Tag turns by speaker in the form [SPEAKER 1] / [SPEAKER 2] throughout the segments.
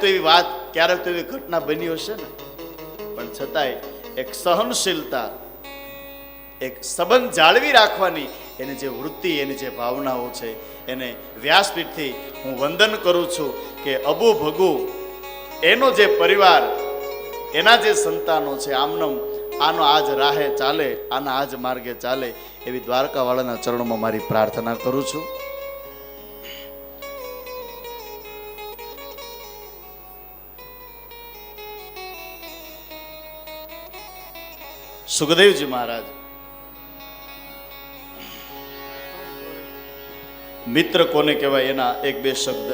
[SPEAKER 1] તો એવી વાત, ક્યારેક તો એવી ઘટના બની હશે ને, પણ છતાંય એક સહનશીલતા, એક સંબંધ જાળવી રાખવાની એની જે વૃત્તિ, એની જે ભાવનાઓ છે, એને વ્યાસપીઠથી હું વંદન કરું છું કે અબુ ભગુ એનો જે પરિવાર, એના જે સંતાનો છે, આમનમ આનો આજ રાહે ચાલે, આના આજ માર્ગે ચાલે, એવી દ્વારકાવાળાના ચરણોમાં મારી પ્રાર્થના કરું છું. સુખદેવજી મહારાજ મિત્ર કોને કહેવાય એના એક બે શબ્દ.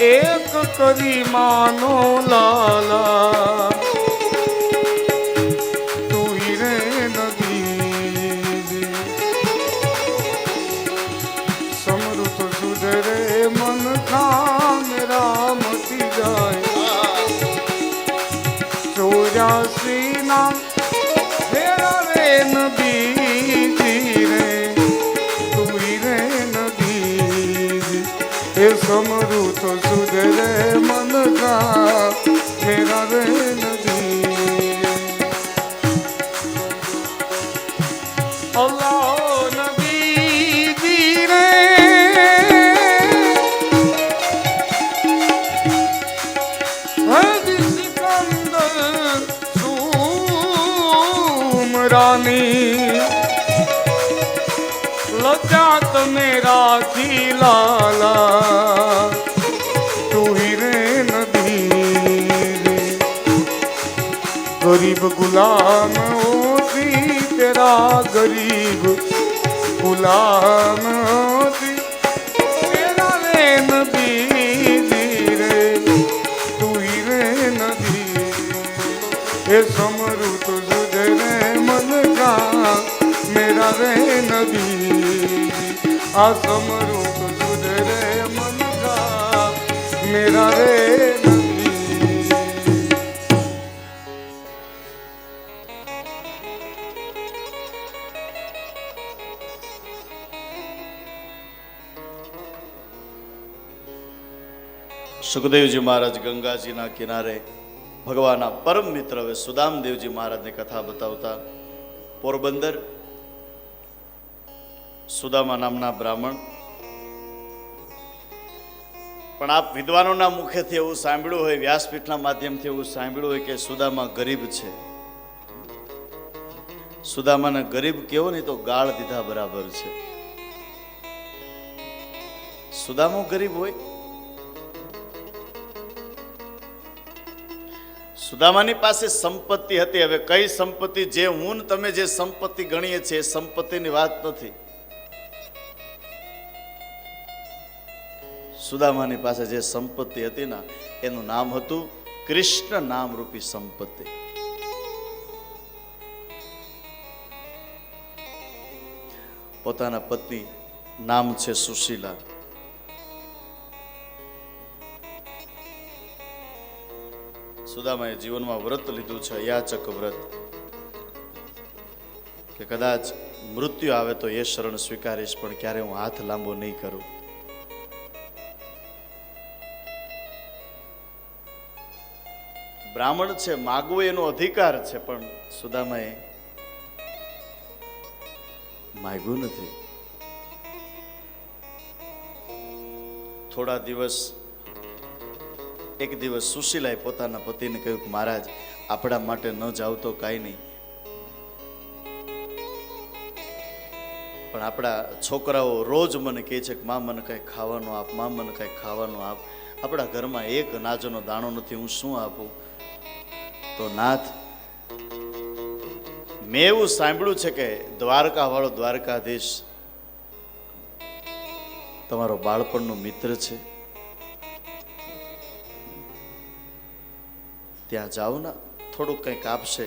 [SPEAKER 2] એક કરી માનો લાલા તું રે નદી સમૃત સુધરે મન ખા મેરા મટી જાય 84 નામ મેરા રે નદી રે તું રે નદી એ સમૃત સુધરે મન કા મેરા રે નદી અલ્લાહ નબી રે હદ સિકંદર સુમરાની લજાત મેરા થી લાલા તું રે નદી ગરીબ ગુલામ હોતી તેરા ગરીબ ગુલામ હોતી તેરા રે નદી રે તું રે નદી એ સમૃત સુધરે મન કા મેરા રે નદી આ સમરૂપ સુધરે મન કા મેરા રે નદી.
[SPEAKER 1] સુખદેવજી મહારાજ ગંગાજીના કિનારે ભગવાનના પરમ મિત્ર હવે સુદામદેવજી મહારાજની કથા બતાવતા પોરબંદર સુદામા નામના બ્રાહ્મણ. પણ આપ વિદ્વાનોના મુખેથી એવું સાંભળ્યું હોય, વ્યાસપીઠના માધ્યમથી એવું સાંભળ્યું હોય કે સુદામા ગરીબ છે. સુદામાને ગરીબ કેવો નહીં તો ગાળ દીધા બરાબર છે. સુદામો ગરીબ હોય? સુદામાની પાસે સંપત્તિ હતી. હવે કઈ સંપત્તિ? જે હું ને તમે જે સંપત્તિ ગણીએ છીએ સંપત્તિની વાત નથી. સુદામાની પાસે જે સંપત્તિ હતી ને એનું નામ હતું કૃષ્ણ નામ રૂપી સંપત્તિ. પોતાના પત્ની નામ છે સુશીલા. સુદામાએ જીવનમાં વ્રત લીધું છે, યાચક વ્રત, કે કદાચ મૃત્યુ આવે તો એ શરણ સ્વીકારીશ, પણ ક્યારે હું હાથ લાંબો નહીં કરું. બ્રાહ્મણ છે, માગવું એનો અધિકાર છે, પણ સુદામાએ માગ્યું નથી. થોડા દિવસ, એક દિવસ સુશીલાએ પોતાના પતિને કહ્યું કે મહારાજ આપણા માટે ન જાવ તો કાંઈ નહીં, પણ આપણા છોકરાઓ રોજ મને કહે છે કે માં મને કાંઈ ખાવાનું આપ, માં મને કાંઈ ખાવાનું આપ. આપણા ઘરમાં એક નાજનો દાણો નથી, હું શું આપું? તો નાથ, મેં એવું સાંભળ્યું છે કે દ્વારકા વાળો દ્વારકાધીશ તમારો બાળપણનો મિત્ર છે, ત્યાં જાઓ ને, થોડુંક કંઈક આપશે.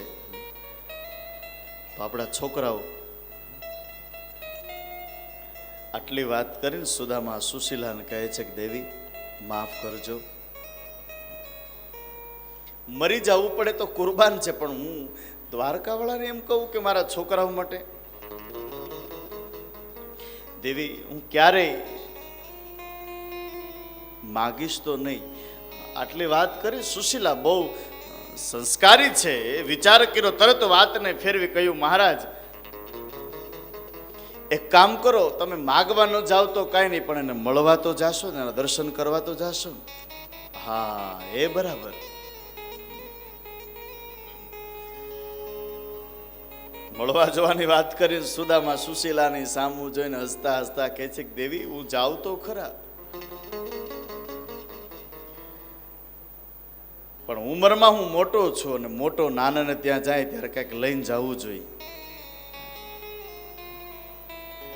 [SPEAKER 1] તો આપણા છોકરાઓ આટલી વાત કરીને સુદામા સુશીલાને કહે છે કે દેવી માફ કરજો, મરી જવું પડે તો કુરબાન છે, પણ હું દ્વારકાવાળાને એમ કહું કે મારા છોકરાઓ માટે દેવી હું ક્યારેય માગીશ તો નહીં. આટલી વાત કરી સુશીલા બહુ સંસ્કારી છે, વિચાર કર્યો, તરત વાતને ફેરવી કહ્યું મહારાજ એક કામ કરો, તમે માગવા ન જાઓ તો કાંઈ નહીં, પણ એને મળવા તો જાશો ને, એના દર્શન કરવા તો જાશો ને. હા એ બરાબર. મળવા જવાની વાત કરી સુદામા સુશીલાની સામું જોઈને હસતા હસતા કહે છે કે દેવી હું જાઉં તો ખરા, પણ ઉંમરમાં હું મોટો છું અને મોટો નાનાને ત્યાં જાય ત્યારે કંઈક લઈને જવું જોઈએ.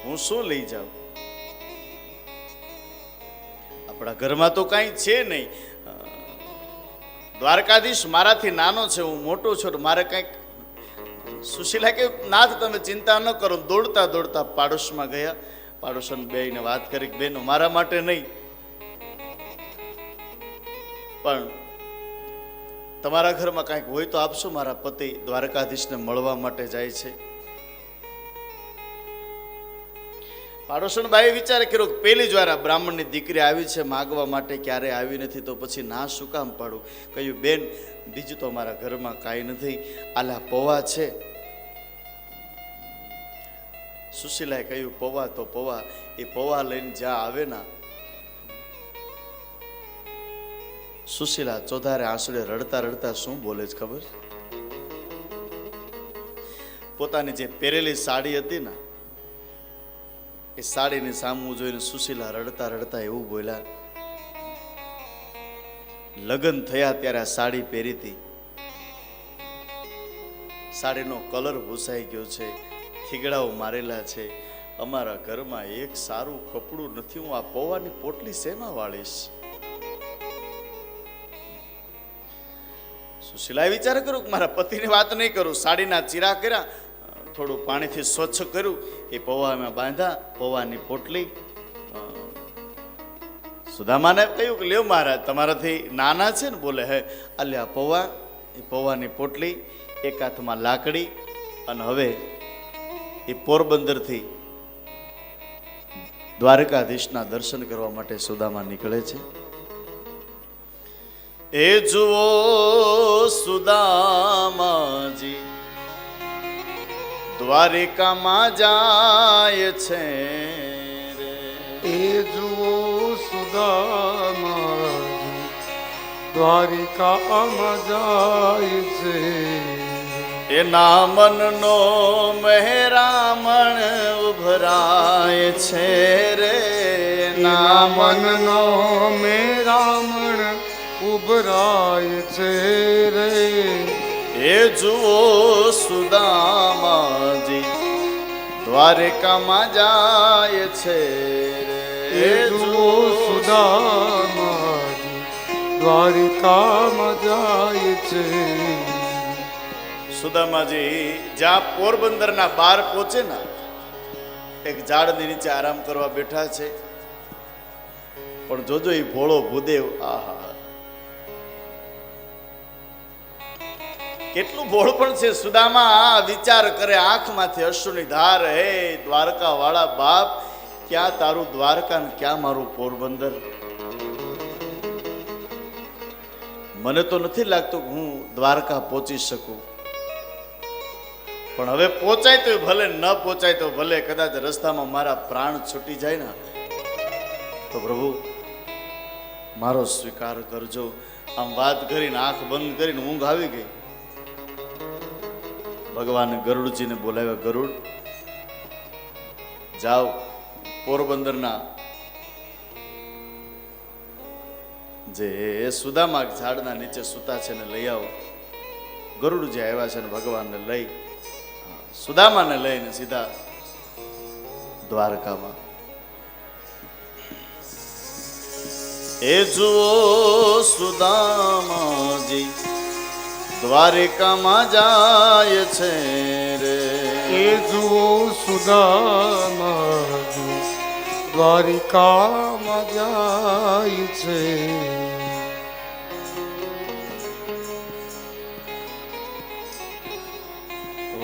[SPEAKER 1] હું શું લઈ જાઉં? આપણા ઘરમાં તો કાંઈ છે નહીં, દ્વારકાધીશ મારાથી નાનો છે, હું મોટો છું, મારે કંઈક. સુશીલા કે નાથ તમે ચિંતા ન કરો. દોડતા દોડતા પાડોશમાં ગયા, પાડોશન બેયને વાત કરી કે બેનો મારા માટે નહીં, પણ તમારા ઘરમાં કાંઈક હોય તો આપશો, મારા પતિ દ્વારકાધીશને મળવા માટે જાય છે. પાડોશન બાઈએ વિચાર કર્યો કે પહેલી જ વાર આ બ્રાહ્મણની દીકરી આવી છે માગવા માટે, ક્યારે આવી નથી, તો પછી ના શું કામ પાડું. કહ્યું બેન બીજું તો અમારા ઘરમાં કાંઈ નથી, આલા પૌવા છે. સુશીલાએ કહ્યું પૌવા તો પૌવા, એ પૌવા લઈને જ્યાં આવે ના, સુશીલા ચોધારે આંસુડે રડતા રડતા શું બોલે છે ખબર? પોતાની જે પહેરેલી સાડી હતી ને એ સાડીની સામું જોઈને સુશીલા રડતા રડતા એવું બોલ્યા, લગ્ન થયા ત્યારે આ સાડી પહેરી હતી, સાડીનો કલર ભૂસાઈ ગયો છે, થીગડાઓ મારેલા છે, અમારા ઘરમાં એક સારું કપડું નથી, હું આ પૌવાની પોટલી શેમાં વાળીશ? સુશીલાએ વિચાર કર્યો કે મારા પતિની વાત નહીં કરું. સાડીના ચીરા કર્યા, થોડું પાણીથી સ્વચ્છ કર્યું, એ પૌવામાં બાંધ્યા, પૌવાની પોટલી. સુદામાને કહ્યું કે લ્યો મહારાજ તમારાથી નાના છે ને, બોલે હે અલ્યા પૌવા, એ પૌવાની પોટલી, એક હાથમાં લાકડી, અને હવે એ પોરબંદરથી દ્વારકાધીશના દર્શન કરવા માટે સુદામા નીકળે છે. એ જુઓ સુદામાજી દ્વારિકામાં જાય છે રે,
[SPEAKER 2] એ જુઓ સુદામા દ્વારિકામાં જાય છે,
[SPEAKER 1] એના મનનો મહેરામણ ઉભરાય છે રે,
[SPEAKER 2] એના મનનો મેરામણ ઉભરાય છે રે.
[SPEAKER 1] એ જુઓ સુદામાજી દ્વારકામાં જાય છે રે,
[SPEAKER 2] એ જુઓ સુદામાજી દ્વારિકામાં જાય છે.
[SPEAKER 1] સુદામાજી જ્યાં પોરબંદરના બહાર પહોંચે ને, એક ઝાડની નીચે આરામ કરવા બેઠા છે, પણ જોજો એ ભોળો ભૂદેવ, આહા કેટલું ભોળ પણ છે. સુદામા વિચાર કરે, આંખમાંથી અશ્રુની ધાર, હે દ્વારકા વાળા બાપ, ક્યાં તારું દ્વારકા ને ક્યાં મારું પોરબંદર? મને તો નથી લાગતું કે હું દ્વારકા પહોંચી શકું, પણ હવે પહોંચાય તો ભલે, ન પહોંચાય તો ભલે, કદાચ રસ્તામાં મારા પ્રાણ છૂટી જાય ને તો પ્રભુ મારો સ્વીકાર કરજો. આમ વાત કરીને આંખ બંધ કરીને ઊંઘ આવી ગઈ. ભગવાને ગરુડજીને બોલાવ્યા, ગરુડ જાઓ પોરબંદરના જે સુદામા ઝાડના નીચે સૂતા છે ને લઈ આવો. ગરુડજી આવ્યા છે ને ભગવાનને લઈ, સુદામાને લઈને સીધા દ્વારકામાં. એ જુઓ સુદામાજી દ્વારિકામાં જાય છે રે,
[SPEAKER 2] એ જુઓ સુદામાજી દ્વારિકામાં જાય છે.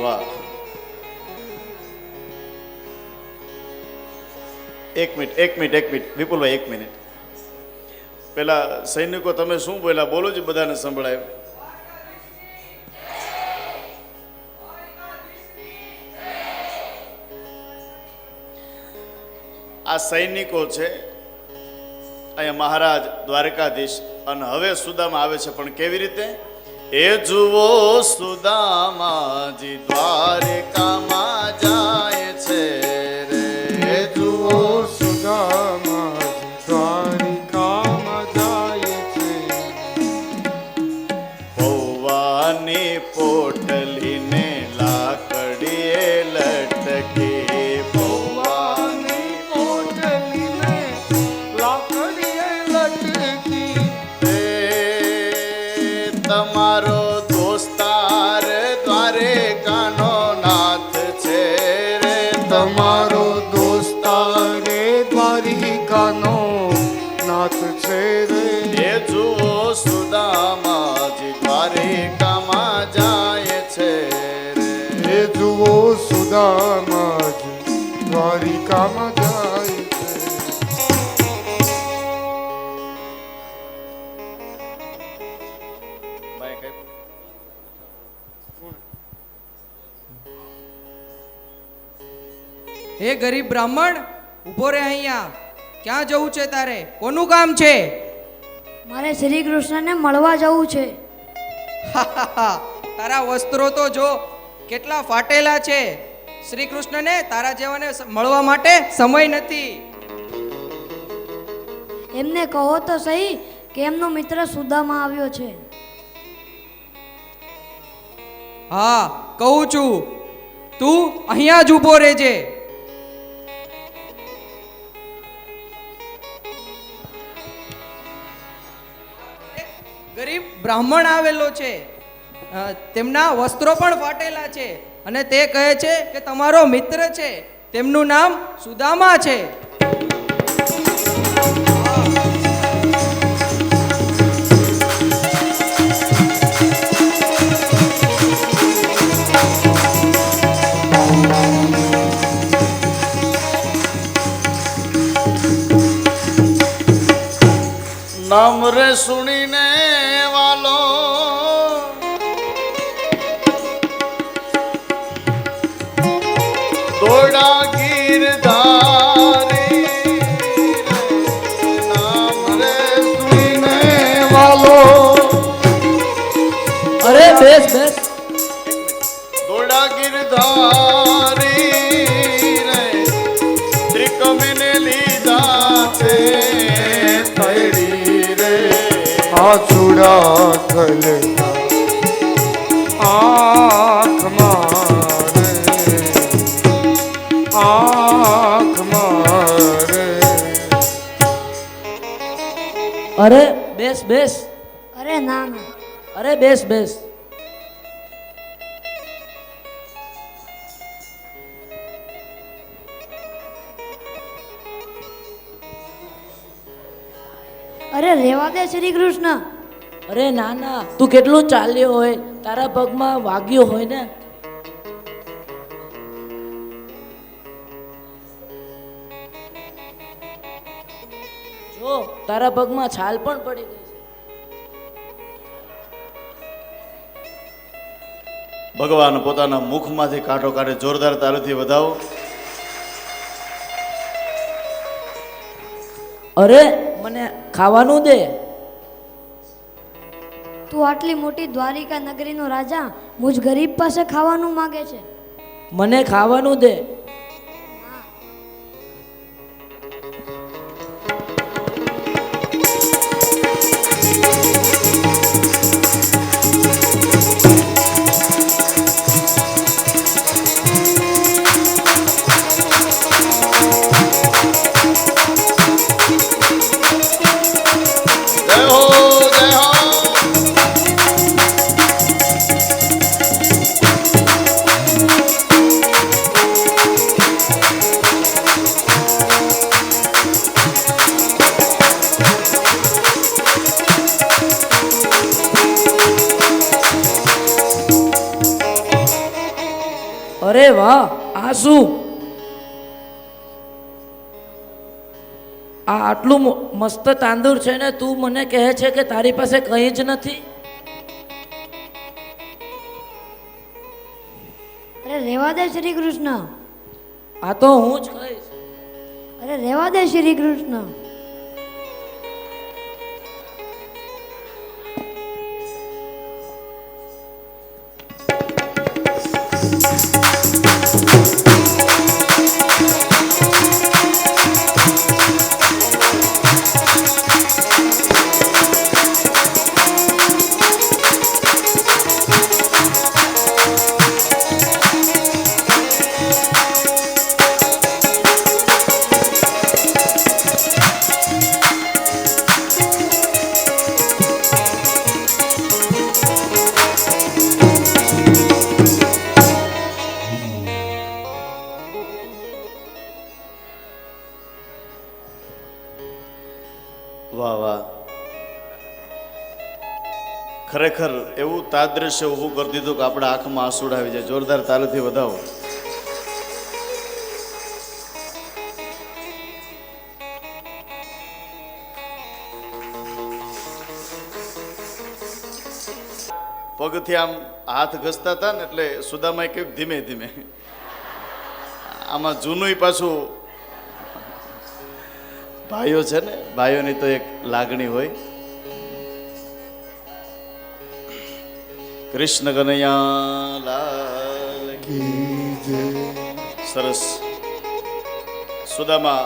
[SPEAKER 1] વાહ, એક મિનિટ વિપુલભાઈ, એક મિનિટ. પેલા સૈનિકો તમે શું બોલ્યા બોલો જ, બધાને સંભળાય. આ સૈનિકો છે અહીંયા મહારાજ દ્વારકાધીશ, અને હવે સુદામા આવે છે, પણ કેવી રીતે? એ જુઓ સુદામાજી દ્વારકામાં જાય છે રે.
[SPEAKER 2] એ જુઓ સુદામાજી દ્વારિકામાં જાય છે.
[SPEAKER 1] પૌવાની પોટલીને લાકડીએ લટકી,
[SPEAKER 2] પૌવાની પોટલીને લાકડીએ લટકી.
[SPEAKER 1] તમારો દોસ્તાર દ્વારકાનો નાથ છે રે.
[SPEAKER 2] તમારો દોસ્તાર દ્વારિકાનો નાથ છે રે.
[SPEAKER 1] એ જુઓ સુદામાજી દ્વારકામાં જાય છે રે.
[SPEAKER 2] એ જુઓ સુદામાજી દ્વારિકામાં જાય છે.
[SPEAKER 3] હે ગરીબ બ્રાહ્મણ, ઊભો રહે અહીંયા. ક્યાં જવું છે તારે? કોનું કામ છે?
[SPEAKER 4] મારે શ્રી કૃષ્ણને મળવા જવું છે.
[SPEAKER 3] તારા વસ્ત્રો તો જો કેટલા ફાટેલા છે. શ્રી કૃષ્ણને તારા જેવાને મળવા માટે સમય નથી.
[SPEAKER 4] એમને કહો તો સહી કે એમનો મિત્ર સુદામા આવ્યો છે.
[SPEAKER 3] હા, કહું છું, તું અહીંયા જ ઊભો રહેજે. ગરીબ બ્રાહ્મણ આવેલો છે, તેમના વસ્ત્રો પણ ફાટેલા છે, અને તે કહે છે કે તમારો મિત્ર છે, તેમનું નામ સુદામા છે.
[SPEAKER 1] નામ રે સુણીને વાલો દોડા ગીરધારી. નામ રે સુણીને વાલો,
[SPEAKER 3] અરે બેસ બેસ.
[SPEAKER 1] દોડા ગીરધારી રે ત્રિકમને લીધા છે થયડી રે.
[SPEAKER 2] આછુડા ખલતા આંખ મારે, આંખ મારે.
[SPEAKER 5] અરે બેસ બેસ.
[SPEAKER 4] અરે ના ના,
[SPEAKER 5] અરે બેસ બેસ.
[SPEAKER 4] અરે રેવા દે શ્રી કૃષ્ણ.
[SPEAKER 5] અરે ના ના, તું કેટલું ચાલ્યો હોય, તારા પગમાં વાગ્યું હોય ને. જો તારા પગમાં છાલ પણ પડી ગઈ છે.
[SPEAKER 1] ભગવાન પોતાના મુખમાંથી કાંટો કાઢે, જોરદાર તાળીથી વધાવો.
[SPEAKER 5] અરે મને ખાવાનું દે.
[SPEAKER 4] તું આટલી મોટી દ્વારિકા નગરીનો રાજા મુજ ગરીબ પાસે ખાવાનું માંગે છે?
[SPEAKER 5] મને ખાવાનું દે.
[SPEAKER 1] જય હો, જય હો.
[SPEAKER 5] વાહ, આ શું? આ આટલું મસ્ત તાંદુર છે ને તું મને કહે છે કે તારી પાસે કંઈ જ નથી?
[SPEAKER 4] અરે રેવા દે શ્રી કૃષ્ણ.
[SPEAKER 5] આ તો હું જ કહીશ.
[SPEAKER 4] અરે રેવા દે શ્રી કૃષ્ણ.
[SPEAKER 1] વાહ વાહ, ખરેખર એવું તાદ્રશ્ય ઊભું કરી દીધું કે આપણા આંખમાં આંસુડા આવી જાય. જોરદાર તાલીથી વધાવો. પગથી આમ હાથ ઘસતા હતા ને એટલે સુદામાએ કહ્યું ધીમે ધીમે. આમાં જૂનું પાછું ભાઈઓ છે ને, ભાઈઓની તો એક લાગણી હોય. કૃષ્ણ કનૈયા લાલ કી.
[SPEAKER 2] કી જય.
[SPEAKER 1] સરસ. સુદામા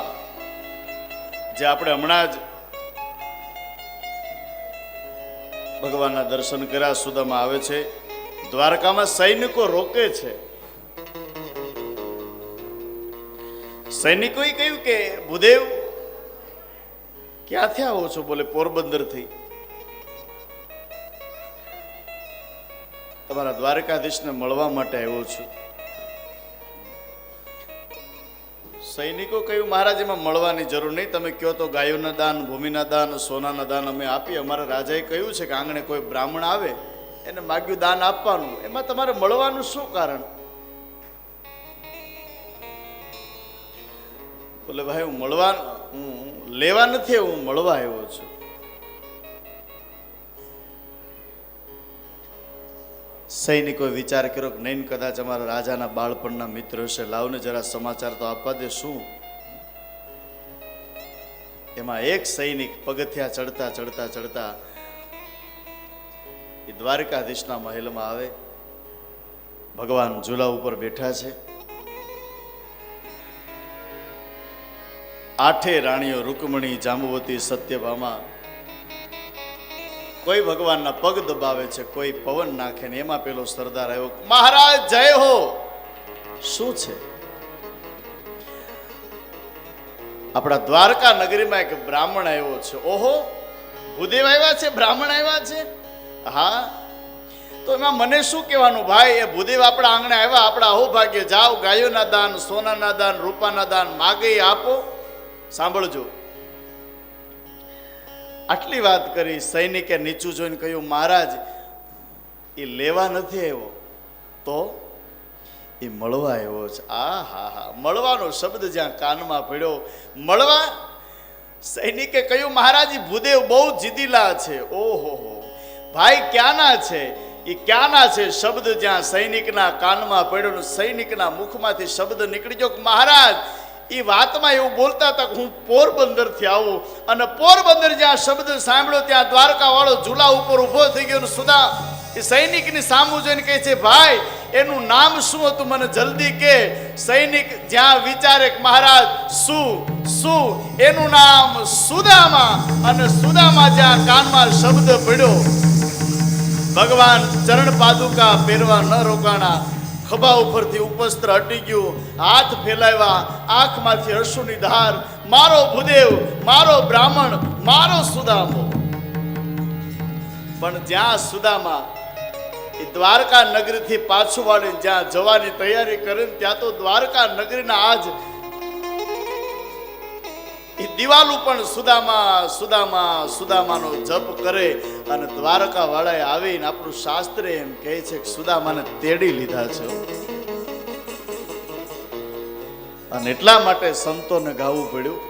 [SPEAKER 1] જે આપણે હમણાં જ ભગવાનના દર્શન કર્યા, સુદામા આવે છે. દ્વારકામાં સૈનિકો રોકે છે. સૈનિકોએ કહ્યું કે ભૂદેવ ક્યાંથી આવો છો? બોલે પોરબંદરથી. તમારા દ્વારકાધીશને મળવા માટે આવ્યો છું. સૈનિકો કહ્યું મહારાજ એમાં મળવાની જરૂર નહીં, તમે કહો તો ગાયોના દાન, ભૂમિના દાન, સોનાના દાન અમે આપીએ. અમારા રાજાએ કહ્યું છે કે આંગણે કોઈ બ્રાહ્મણ આવે એને માગ્યું દાન આપવાનું, એમાં તમારે મળવાનું શું કારણ? બોલે ભાઈ હું લેવા નથી, હું મળવા આવ્યો છું. સૈનિકોએ વિચાર કર્યો કે નહીં, કદાચ અમારા રાજાના બાળપણના મિત્ર હશે, લાવને જરા સમાચાર તો આપવા દે. શું? એમાં એક સૈનિક પગથિયા ચડતા ચડતા ચડતા એ દ્વારકાધીશના મહેલમાં આવે. ભગવાન ઝૂલા ઉપર બેઠા છે. આઠે રાણીઓ રૂકમણી, જાંબુવતી, સત્યભામા કોઈ ભગવાનના પગ દબાવે છે, કોઈ પવન નાખે ને એમાં પેલો સરદાર આવ્યો. મહારાજ જય હો. શું છે? આપણા દ્વારકા નગરીમાં એક બ્રાહ્મણ આવ્યો છે. ઓહો, ભૂદેવ આવ્યા છે, બ્રાહ્મણ આવ્યા છે. હા, તો એમાં મને શું કહેવાનું ભાઈ? એ ભૂદેવ આપણા આંગણે આવ્યા, આપણા અહોભાગ્ય. જાઓ, ગાયોના દાન, સોનાના દાન, રૂપાના દાન માગે આપો. સાંભળજો. આટલી વાત કરી. સૈનિકે નીચું જોઈને કહ્યું મહારાજ એ લેવા નથી આવ્યો, તો એ મળવા આવ્યો છે. આ હા હા, મળવાનો શબ્દ જ્યાં કાનમાં પડ્યો, મળવા. સૈનિકે કહ્યું મહારાજ એ ભૂદેવ બહુ જીદીલા છે. ઓહો ભાઈ ક્યાંના છે? એ ક્યાંના છે? શબ્દ જ્યાં સૈનિકના કાનમાં પડ્યો, સૈનિકના મુખમાંથી શબ્દ નીકળી ગયો મહારાજ એ વાતમાં એવું બોલતા હતા કે હું પોરબંદર થી આવું, અને પોરબંદર જ્યાં શબ્દ સાંભળ્યો ત્યાં દ્વારકા વાળો ઝૂલા ઉપર ઉભો થઈ ગયો. સુદા એ સૈનિકની સામું જોઈને કહે છે ભાઈ એનું નામ શું હતું? મને જલ્દી કે. સૈનિક જ્યાં વિચારે કે મહારાજ શું શું, એનું નામ સુદામા. અને સુદામા જ્યાં કાનમાં શબ્દ પડ્યો, ભગવાન ચરણ પાદુકા પહેરવા ન રોકાણા, ખભા ઉપરથી ઉપસ્ત્ર હટી ગયું, હાથ ફેલાવ્યા, આંખમાંથી અશ્રુની ધાર. મારો ભૂદેવ, મારો બ્રાહ્મણ, મારો સુદામો. પણ જ્યાં સુદામા એ દ્વારકા નગરીથી પાછું વાળીને જ્યાં જવાની તૈયારી કરીને ત્યાં તો દ્વારકા નગરીના આજ એ દિવાલ પણ સુદામા સુદામા સુદામાનો જપ કરે. અને દ્વારકા વાળાએ આવીને આપણું શાસ્ત્ર એમ કહે છે કે સુદામાને તેડી લીધા છે. અને એટલા માટે સંતોને ગાવું પડ્યું.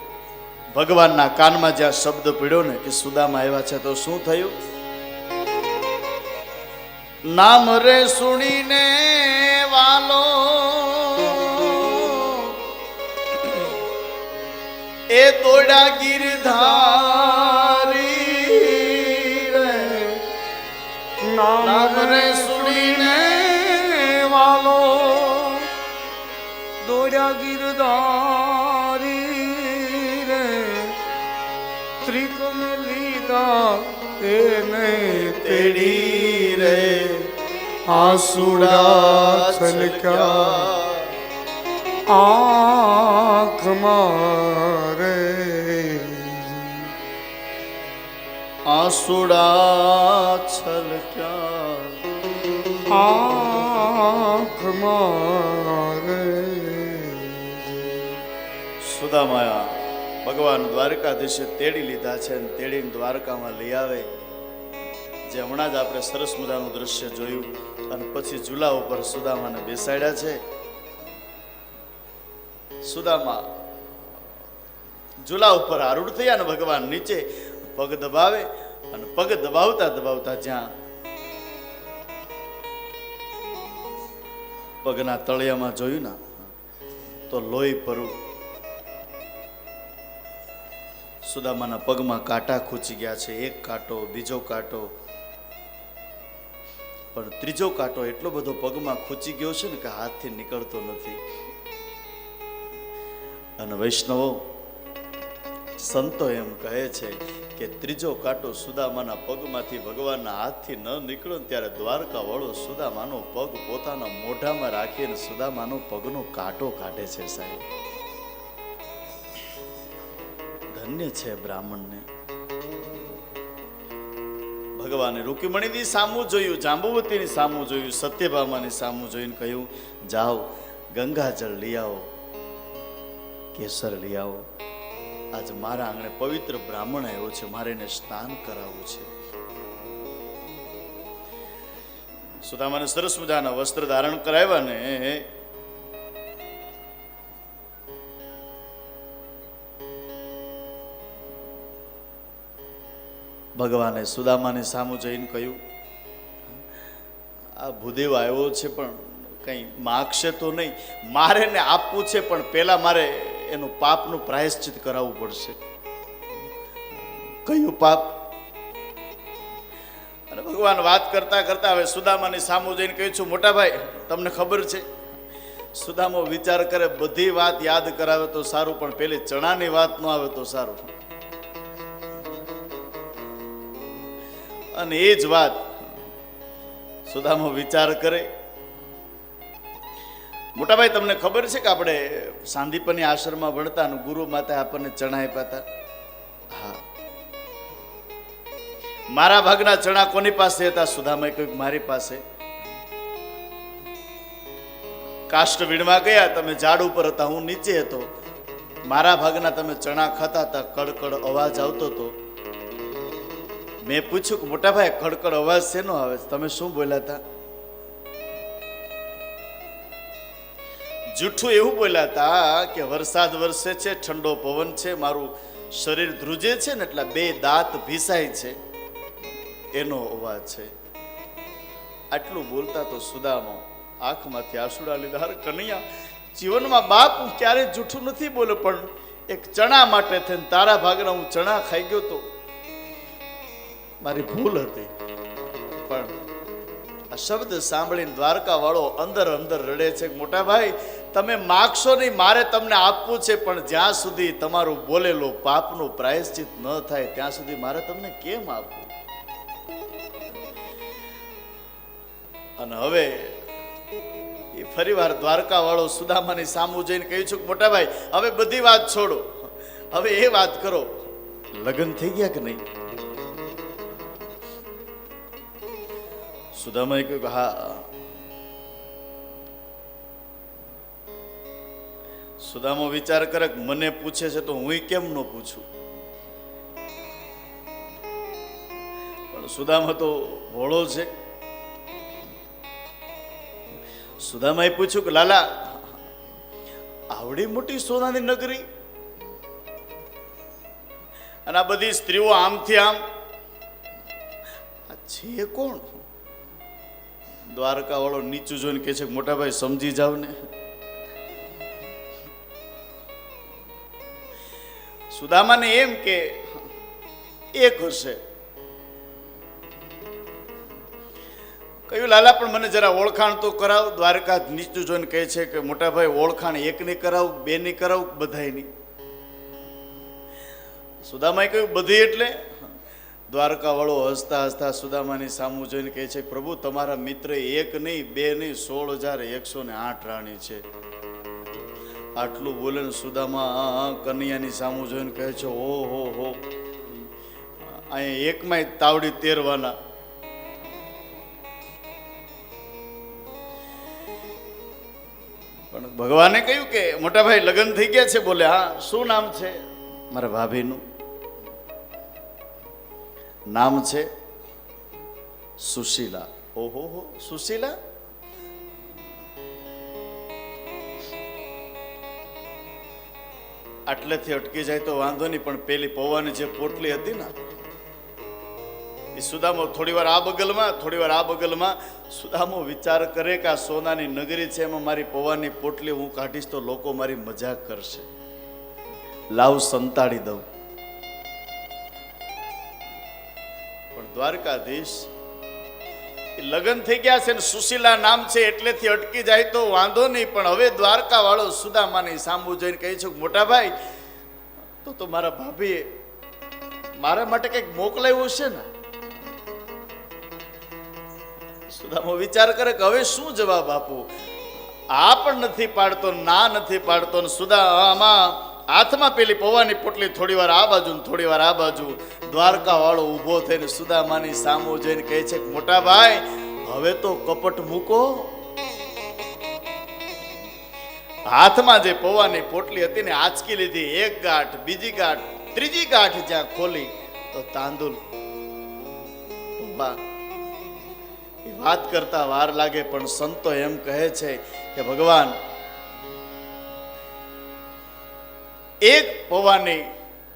[SPEAKER 1] ભગવાનના કાનમાં જ્યાં શબ્દ પડ્યો ને કે સુદામા આવ્યા છે, તો શું થયું? નામ રે સુણીને વાલો એ દોડા ગિરધારી રે. નામ રે સુણીને
[SPEAKER 2] વાલો દોડ્યા ગિરધારી રે, ત્રિકમ લીધા એને
[SPEAKER 1] તેડી રે
[SPEAKER 2] આસુડા છલક્યા આંખમાં રે,
[SPEAKER 1] આસુડા છલક્યા
[SPEAKER 2] આંખમાં રે.
[SPEAKER 1] સુદામા ભગવાન દ્વારકાધીશે તેડી લીધા છે અને તેડીને દ્વારકામાં લઈ આવે. જે હમણાં જ આપણે સરસ મજાનું દ્રશ્ય જોયું અને પછી ઝૂલા ઉપર સુદામાને બેસાડ્યા છે. સુદામા ઝૂલા ઉપર આરૂઢ થયા અને ભગવાન નીચે પગ દબાવે અને પગ દબાવતા દબાવતા જ્યાં પગના તળિયામાં જોયું ને તો લોહી ભરું. સુદામાના પગમાં કાંટા ખૂંચી ગયા છે. એક કાંટો, બીજો કાંટો, પણ ત્રીજો કાંટો એટલો બધો પગમાં ખૂંચી ગયો છે ને કે હાથથી નીકળતો નથી. અને વૈષ્ણવો સંતો એમ કહે છે કે ત્રીજો કાંટો સુદામાના પગમાંથી ભગવાનના હાથથી ન નીકળ્યો ને ત્યારે દ્વારકા વાળો સુદામાનો પગ પોતાના મોઢામાં રાખીને સુદામાનો પગનો કાંટો કાઢે છે. સાહેબ ધન્ય છે બ્રાહ્મણને. ભગવાને રૂકમણીની સામું જોયું, જાંબુવતીની સામું જોયું, સત્યભામાની સામું જોઈને કહ્યું, જાઓ ગંગાજળ લઈ આવો, કેસર લઈ આવો. આજ મારા આંગણે પવિત્ર બ્રાહ્મણ આવ્યો છે, મારે એને સ્નાન કરાવવું છે. સુદામાને સરસ મજાના વસ્ત્ર ધારણ કરાવ્યા ને ભગવાને સુદામાની સામું જઈને કહ્યું, આ ભૂદેવ આવ્યો છે પણ કંઈ માગશે તો નહીં, મારે ને આપવું છે, પણ પહેલા મારે એનું પાપનું પ્રાયશ્ચિત કરાવવું પડશે. કયું પાપ? અને ભગવાન વાત કરતા કરતા હવે સુદામાની સામું જઈને કહ્યું છું, મોટા ભાઈ તમને ખબર છે? સુદામો વિચાર કરે, બધી વાત યાદ કરાવે તો સારું, પણ પેલી ચણાની વાત ન આવે તો સારું. અને એ જ વાત સુદામો વિચાર કરે. મોટાભાઈ તમને ખબર છે કે આપણે સાંદીપની આશ્રમમાં ભણતા અને ગુરુ માતા આપણને ચણા આપ્યા હતા? હા. મારા ભાગના ચણા કોની પાસે હતા? સુદામાએ કહ્યું મારી પાસે. કાષ્ટ વીણવા ગયા, તમે ઝાડ ઉપર હતા, હું નીચે હતો. મારા ભાગના તમે ચણા ખાતા હતા, કડકડ અવાજ આવતો હતો. મેં પૂછ્યું કે મોટા ભાઈ કડકડ અવાજ શેનો આવે? તમે શું બોલ્યા હતા? જૂઠું એવું બોલ્યા હતા કે વરસાદ વરસે છે, ઠંડો પવન છે, મારું શરીર ધ્રુજે છે ને એટલે બે દાંત ભીસાય છે, એનો અવાજ છે. આટલું બોલતા તો સુદામો આંખમાંથી આંસુડા લીધા. હર કનૈયા, જીવનમાં બાપ હું ક્યારેય જૂઠું નથી બોલ્યો, પણ એક ચણા માટે થઈને તારા ભાગના હું ચણા ખાઈ ગયો તો મારી ભૂલ હતી. પણ આ શબ્દ સાંભળીને દ્વારકા વાળો અંદર અંદર રડે છે, મોટા ભાઈ તમે માગશો નહીં, મારે તમને આપવું છે, પણ જ્યાં સુધી તમારું બોલેલો પાપનું પ્રાયશ્ચિત ન થાય ત્યાં સુધી મારે તમને કેમ આપવું? અને હવે એ ફરીવાર દ્વારકા વાળો સુદામાની સામું જઈને કહ્યું છું, મોટા ભાઈ હવે બધી વાત છોડો, હવે એ વાત કરો, લગ્ન થઈ ગયા કે નહીં? સુદામાએ કહ્યું હા. સુદામો વિચાર કરે કે મને પૂછે છે તો હું કેમ ન પૂછું? પણ સુદામા તો ભોળો છે. સુદામાએ પૂછ્યું કે લાલા આવડી મોટી સોનાની નગરી, અને આ બધી સ્ત્રીઓ આમથી આમ, આ છે કોણ? દ્વારકા વાળો નીચું જોઈને કહે છે કે મોટા ભાઈ સમજી જાવ ને. સુદામાને એમ કે એક હશે. કહ્યું લાલા પણ મને જરા ઓળખાણ તો કરાવ. દ્વારકા નીચું જોઈને કહે છે કે મોટા ભાઈ ઓળખાણ એક ની કરાવ, બે ની કરાવ, બધાયની. સુદામાએ કહ્યું બધી એટલે? દ્વારકા વાળો હસતા હસતા સુદામાની સામું જોઈને કહે છે પ્રભુ તમારા મિત્ર એક નહીં, બે નહીં, 16,108 રાણી છે. આટલું બોલે ને સુદામા કનૈયાની સામું જોઈને કહે છે ઓહો હો, અહીંયા એકમાંય તાવડી તેરવાના. પણ ભગવાને કહ્યું કે મોટા ભાઈ લગ્ન થઈ ગયા છે? બોલે હા. શું નામ છે? મારા ભાભીનું નામ છે સુશીલા. ઓહો હો, સુશીલા? આટલેથી અટકી જાય તો વાંધો નહીં, પણ પેલી પૌવાની જે પોટલી હતી ને એ સુદામો થોડી વાર આ બગલમાં, થોડી વાર આ બગલમાં. સુદામો વિચાર કરે કે આ સોનાની નગરી છે, એમાં મારી પૌવાની પોટલી હું કાઢીશ તો લોકો મારી મજાક કરશે, લાવ સંતાડી દઉં. પણ દ્વારકાધીશ લગ્ન થઈ ગયા છે ને સુશીલા નામ છે એટલેથી અટકી જાય તો વાંધો નહીં, પણ હવે દ્વારકા વાળો સુદામાની સામું જોઈને કહે છે મોટા ભાઈ તો મારા ભાભીએ મારા માટે કંઈક મોકલાવ્યું છે ને. સુદામો વિચાર કરે કે હવે શું જવાબ આપું. આ પણ નથી પાડતો, ના નથી પાડતો, ને સુદામા હાથમાં પેલી પૌવાની પોટલી થોડી વાર આ બાજુ થોડી વાર આ બાજુ. દ્વારકા વાળો ઊભો થઈને સુદામાની સામું જોઈને કહે છે કે મોટા ભાઈ હવે તો કપટ મૂકો. હાથમાં જે પૌવાની પોટલી હતી ને આંચકી લીધી, એક ગાંઠ, બીજી ગાંઠ, ત્રીજી ગાંઠ જ્યાં ખોલી તો તાંદુલ પૌવા. એ વાત કરતા વાર લાગે, પણ સંતો એમ કહે છે કે ભગવાન એક પૌવાની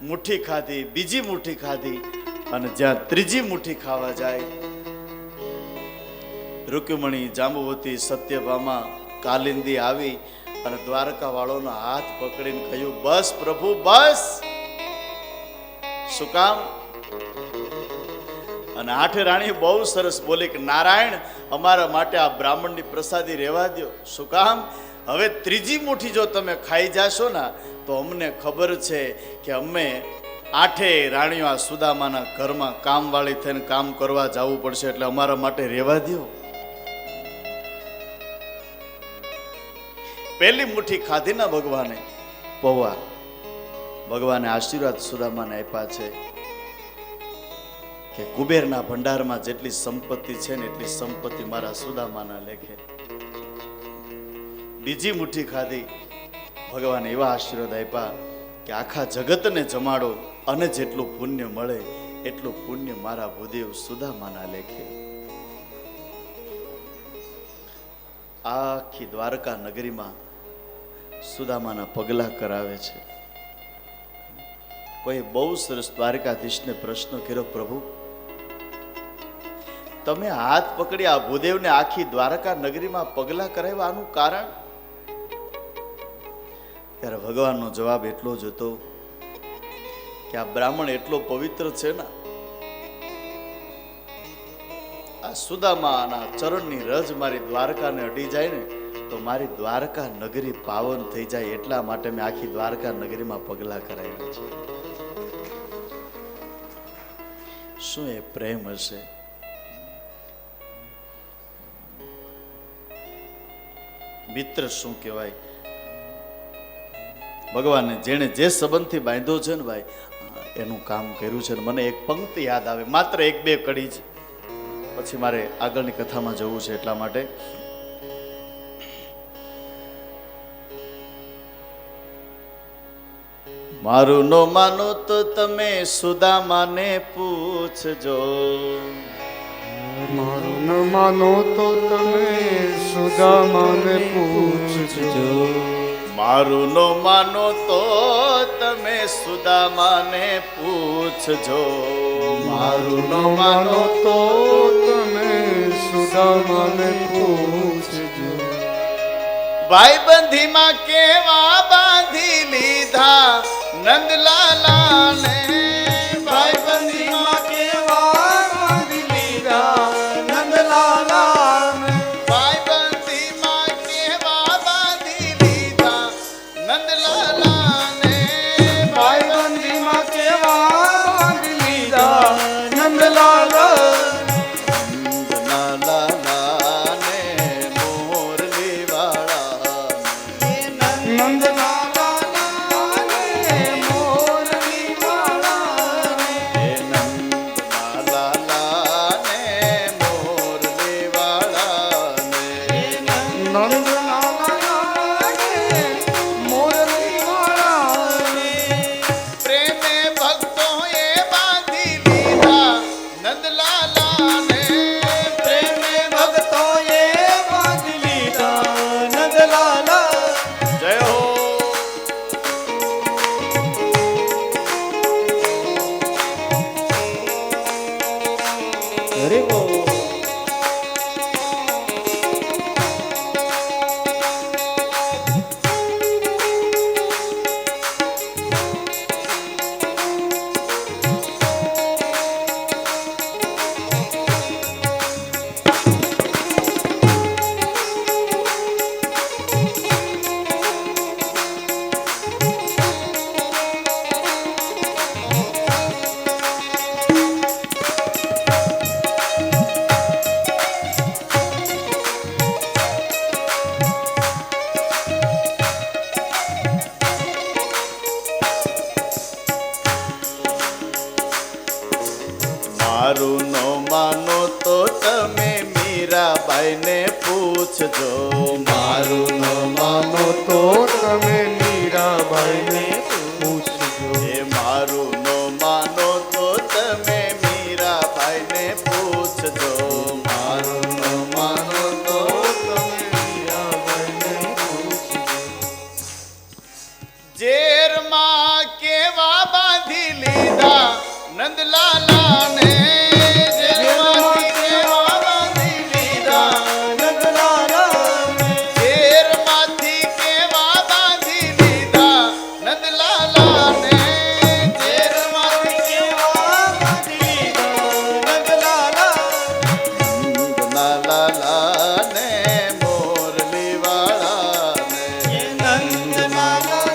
[SPEAKER 1] મુઠ્ઠી ખાધી, બીજી મુઠ્ઠી ખાધી, અને જ્યાં ત્રીજી મુઠ્ઠી ખાવા જાય રૂકમણી, જાંબુવતી, સત્યભામા, કાલિંદી આવી અને દ્વારકા વાળોનો હાથ પકડીને કહ્યું બસ પ્રભુ બસ. શું કામ? અને આઠે રાણી બહુ સરસ બોલી કે નારાયણ અમારા માટે આ બ્રાહ્મણની પ્રસાદી રહેવા દો. શું કામ? હવે ત્રીજી મુઠ્ઠી જો તમે ખાઈ જાશો ને તો અમને ખબર છે કે અમે આઠે રાણીઓ આ સુદામાના ઘરમાં કામવાળી થઈને કામ કરવા જવું પડશે, એટલે અમારા માટે રહેવા દો. પહેલી મુઠ્ઠી ખાધી ના ભગવાને પૌવા, ભગવાને આશીર્વાદ સુદામાને આપ્યા છે કે કુબેરના ભંડારમાં જેટલી સંપત્તિ છે ને એટલી સંપત્તિ મારા સુદામાના લેખે. બીજી મુઠ્ઠી ખાધી, ભગવાને એવા આશીર્વાદ આપ્યા કે આખા જગતને જમાડો અને જેટલું પુણ્ય મળે એટલું પુણ્ય મારા ભૂદેવ સુદામાના લેખે. આખી દ્વારકા નગરીમાં સુદામાના પગલા કરાવે છે. કોઈ બહુ સરસ દ્વારકાધીશને પ્રશ્ન કર્યો પ્રભુ તમે હાથ પકડી આ ભૂદેવને આખી દ્વારકા નગરીમાં પગલા કરાવ્યા, આનું કારણ? ત્યારે ભગવાનનો જવાબ એટલો જ હતો કે આ બ્રાહ્મણ એટલો પવિત્ર છે ને, આ સુદામાના ચરણની રજ મારી દ્વારકાને અડી જાય ને તો મારી દ્વારકા નગરી પાવન થઈ જાય, એટલા માટે મેં આખી દ્વારકા નગરીમાં પગલા કરાવ્યા છે. શું એ પ્રેમ હશે? મિત્ર શું કહેવાય? ભગવાને જેને જે સંબંધથી બાંધ્યો છે ને ભાઈ એનું કામ કર્યું છે. મને એક પંક્તિ યાદ આવે, માત્ર એક બે કડી જ, પછી મારે આગળની કથામાં જવું છે, એટલા માટે મારું નો માનો તો તમે સુદામાને પૂછજો,
[SPEAKER 2] મારું ન માનો તો તમે સુદામાને પૂછજો,
[SPEAKER 1] મારું નો માનો તો તમે સુદામાને પૂછજો.
[SPEAKER 2] મારું ન માનો તો તમે સુદામાને પૂછજો.
[SPEAKER 1] ભાઈબંધીમાં કેવા બાંધી લીધા નંદલાલાને. ભાઈબંધીમાં
[SPEAKER 2] કેવા બાંધી લીધા નંદલાલાને.
[SPEAKER 1] ભાઈબંધીમાં કેવા બાંધી લીધા નંદલાલાને.
[SPEAKER 2] ભાઈબંધીમાં કેવા બાંધી લીધા નંદલાલા.
[SPEAKER 1] નંદલાલાને મોરલી વાળાને.
[SPEAKER 2] નંદલાલાને મોરલી વાળાને.
[SPEAKER 1] હે નંદલાલાને મોરલી વાળાને.
[SPEAKER 2] નંદલાલાને મોરલી વાળાને.
[SPEAKER 1] પ્રેમે ભક્તોએ બાંધી લીધા નંદલાલાને.
[SPEAKER 2] પ્રેમે ભક્તોએ બાંધી લીધા નંદલાલા.
[SPEAKER 1] જય હો.
[SPEAKER 2] અરે બો.
[SPEAKER 1] મારું નો માનો તો તમે મીરાબાઈને પૂછજો.
[SPEAKER 2] મારું ન માનો તો તમે મીરાબાઈને પૂછજો.
[SPEAKER 1] એ મારું નો માનો તો તમે મીરાબાઈને પૂછજો.
[SPEAKER 2] મારું ન માનો તો તમે મીરાબાઈને પૂછજો.
[SPEAKER 1] ઝેરમાં કેવા બાંધી લીધા નંદલાલાને. ઝેરમાંથી કેવા બાંધી લીધા.
[SPEAKER 2] નંદલાલાને.
[SPEAKER 1] ઝેરમાંથી કેવા બાંધી લીધા નંદલાલાને. ઝેરમાંથી
[SPEAKER 2] કેવા બાંધી લીધા નંદલાલા.
[SPEAKER 1] નંદલાલાને મોરલી વાળાને.
[SPEAKER 2] નંદલાલાને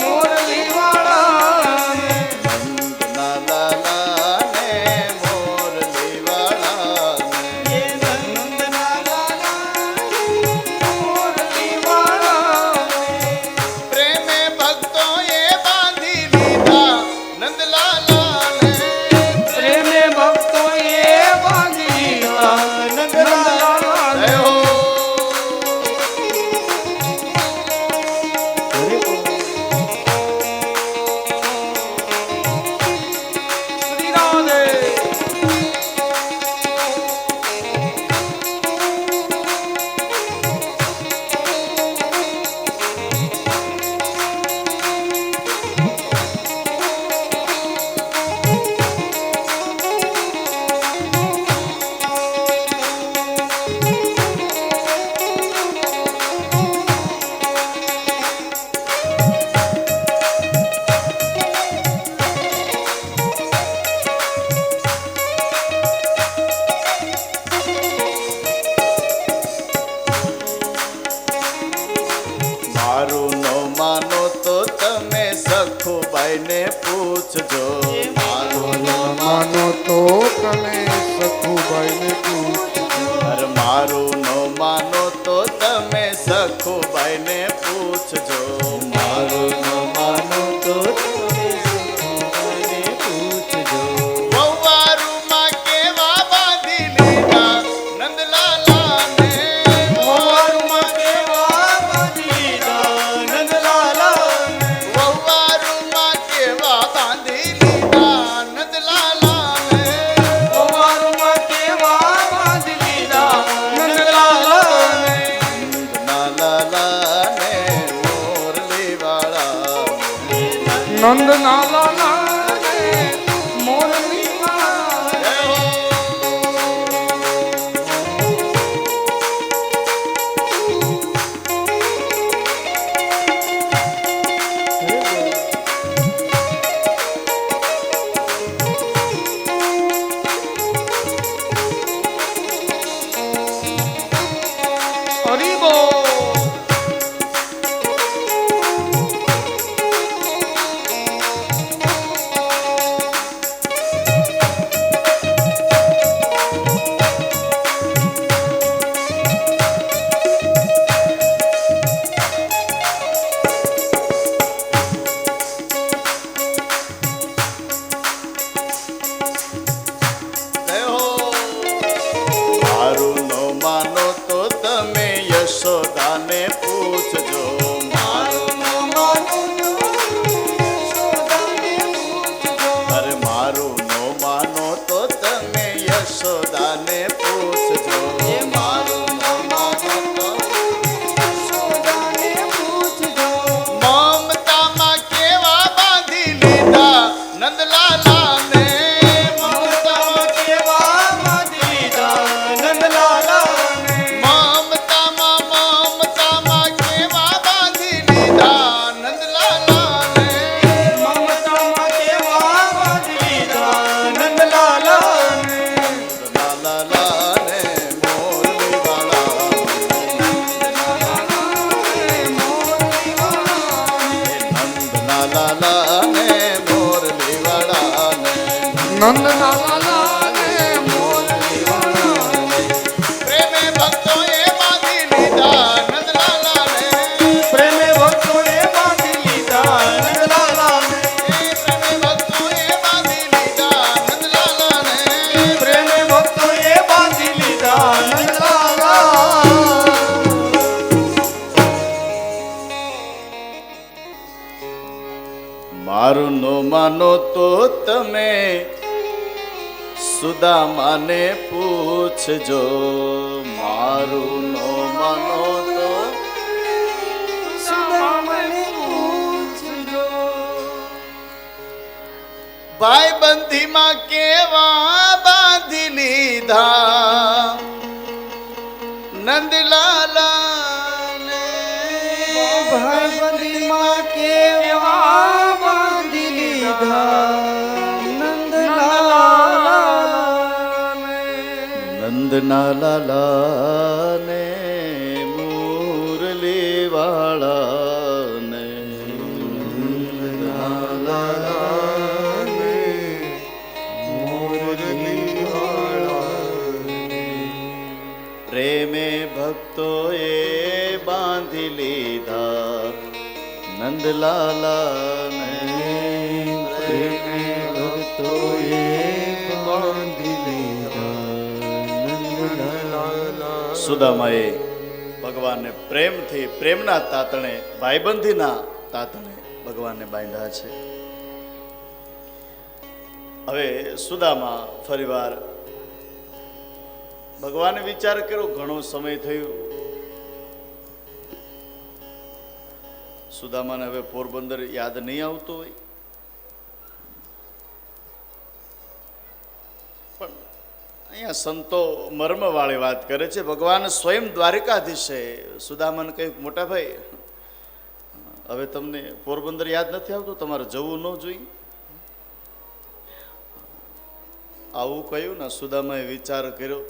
[SPEAKER 2] મોરલી વાળાને.
[SPEAKER 1] નંદલાલાને મોરલી વાળાને.
[SPEAKER 2] મોરલી વાળાને.
[SPEAKER 1] પ્રેમે ભક્તોએ બાંધી લીધા નંદલાલાને.
[SPEAKER 2] પ્રેમે ભક્તોએ બાંધી લીધા નંદલાલાને.
[SPEAKER 1] જય હો.
[SPEAKER 2] શ્રી રાધે.
[SPEAKER 1] મારું નો માનો તો તમે સખુબાઈને પૂછજો. મારું નો
[SPEAKER 2] માનો તો તમે સખુભાઈને પૂછજો.
[SPEAKER 1] અરે મારું નો માનો તો તમે સખુબાઈને પૂછજો. મારું નો માનો તો તમે સખુબાઈને પૂછજો. વહુવારુમાં કેવા બાંધી લીધા નંદલાલાને.
[SPEAKER 2] વહુવારુમાં કેવા બાંધી લીધા નંદલાલાને.
[SPEAKER 1] વહુવારુમાં કેવા બાંધી લીધા નંદલાલાને.
[SPEAKER 2] વહુવારુમાં કેવા બાંધી નંદ નાલા મોરલી હરિબો
[SPEAKER 1] મારું ન માનો તો તમે યશોદાને પૂછજો. મારું ન માનો અરે મારું ન માનો તો તમે યશોદાને પૂછજો. મારું ન માનો તો મમતામાં કેવા બાંધી લીધા નંદલાલાને. મમતામાં કેવા બાંધી લીધા નંદલાલાને. મમતામાં કેવા બાંધી લીધા નંદલાલાને.
[SPEAKER 2] મમતામાં કેવા બાંધી લીધા નંદલાલાને.
[SPEAKER 1] નંદલાલાને મોરલીવાળાને.
[SPEAKER 2] નંદ નાલાને મોરલી વાળાને.
[SPEAKER 1] પ્રેમે ભક્તોએ બાંધી લીધા નંદલાલાને.
[SPEAKER 2] પ્રેમે ભક્તોએ બાંધી લીધા નંદલાલાને.
[SPEAKER 1] પ્રેમે ભક્તોએ બાંધી લીધા નંદલાલાને.
[SPEAKER 2] પ્રેમે ભક્તોએ બાંધી લીધા નંદલાલા.
[SPEAKER 1] મારું નો માનો તો તમે સુદામાને પૂછજો. મારું નો માનો તો ભાઈ બંધીમાં કેવા બાંધી લીધા નંદલાલાને.
[SPEAKER 3] ભાઈબંધીમાં કેવા બાંધી લીધા
[SPEAKER 1] નંદના લાલાને મુરલીવાળાને. નંદના લાલાને મુરલીવાળાને. પ્રેમે ભક્તોએ બાંધી લીધા નંદલાલાને. પ્રેમે ભક્તોએ બાંધી લીધા નંદલાલા. સુદામાએ ભગવાનને પ્રેમથી પ્રેમના તાતણે ભાઈબંધીના તાતણે ભગવાનને બાંધ્યા છે. હવે સુદામા ફરીવાર ભગવાને વિચાર કર્યો, ઘણો સમય થયો. સુદામાને હવે પોરબંદર યાદ નહીં આવતું હોય, પણ અહીંયા સંતો મર્મવાળી વાત કરે છે. ભગવાન સ્વયં દ્વારિકાધીશે સુદામાને કહ્યું, મોટા ભાઈ હવે તમને પોરબંદર યાદ નથી આવતું, તમારે જવું ન જોઈએ. આવું કહ્યું ને સુદામાએ વિચાર કર્યો,